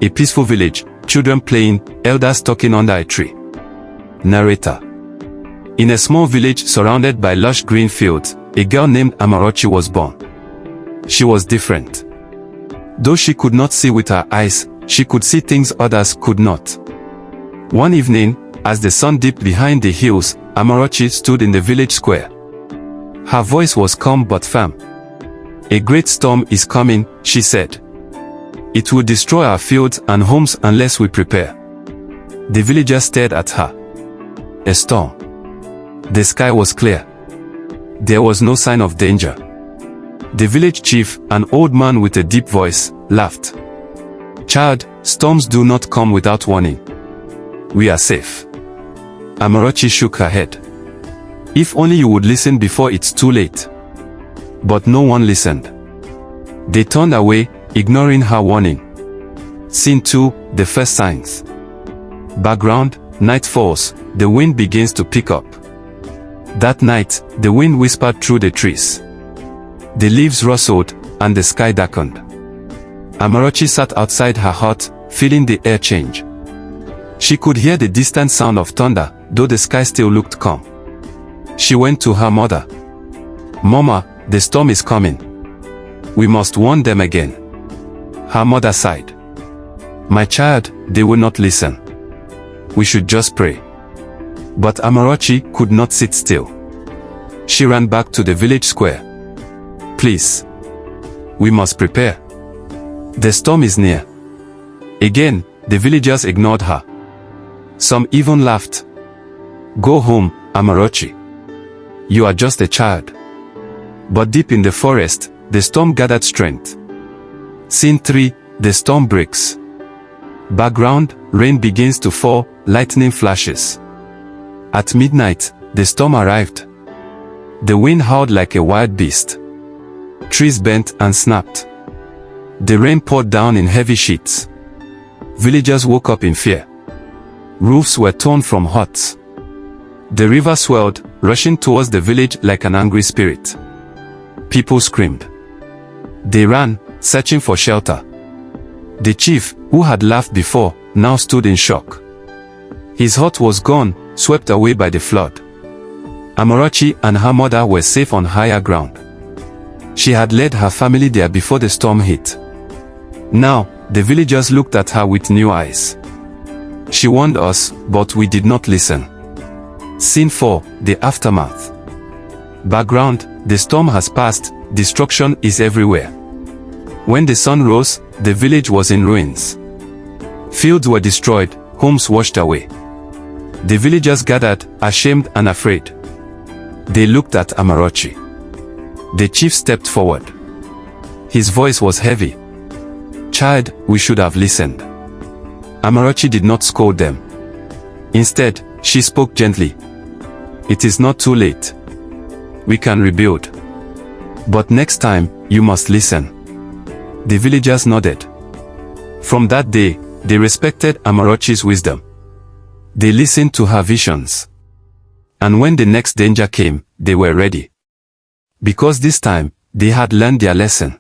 A peaceful village, children playing, elders talking under a tree. Narrator. In a small village surrounded by lush green fields, a girl named Amarachi was born. She was different. Though she could not see with her eyes, she could see things others could not. One evening, as the sun dipped behind the hills, Amarachi stood in the village square. Her voice was calm but firm. "A great storm is coming," she said. "It will destroy our fields and homes unless we prepare." The villagers stared at her. A storm. The sky was clear. There was no sign of danger. The village chief, an old man with a deep voice, laughed. "Child, storms do not come without warning. We are safe." Amarachi shook her head. "If only you would listen before it's too late." But no one listened. They turned away, ignoring her warning. Scene 2, the first signs. Background, night falls, the wind begins to pick up. That night, the wind whispered through the trees. The leaves rustled, and the sky darkened. Amarachi sat outside her hut, feeling the air change. She could hear the distant sound of thunder, though the sky still looked calm. She went to her mother. "Mama, the storm is coming. We must warn them again." Her mother sighed. "My child, they will not listen. We should just pray." But Amarachi could not sit still. She ran back to the village square. "Please. We must prepare. The storm is near." Again, the villagers ignored her. Some even laughed. "Go home, Amarachi. You are just a child." But deep in the forest, the storm gathered strength. Scene 3, the storm breaks. Background, rain begins to fall, lightning flashes. At midnight, the storm arrived. The wind howled like a wild beast. Trees bent and snapped. The rain poured down in heavy sheets. Villagers woke up in fear. Roofs were torn from huts. The river swelled, rushing towards the village like an angry spirit. People screamed. They ran, searching for shelter. The chief, who had laughed before, now stood in shock. His hut was gone, swept away by the flood. Amarachi and her mother were safe on higher ground. She had led her family there before the storm hit. Now, the villagers looked at her with new eyes. She warned us, but we did not listen. Scene 4, the aftermath. Background, the storm has passed, destruction is everywhere. When the sun rose, the village was in ruins. Fields were destroyed, homes washed away. The villagers gathered, ashamed and afraid. They looked at Amarachi. The chief stepped forward. His voice was heavy. "Child, we should have listened." Amarachi did not scold them. Instead, she spoke gently. "It is not too late. We can rebuild. But next time, you must listen." The villagers nodded. From that day, they respected Amarachi's wisdom. They listened to her visions. And when the next danger came, they were ready. Because this time, they had learned their lesson.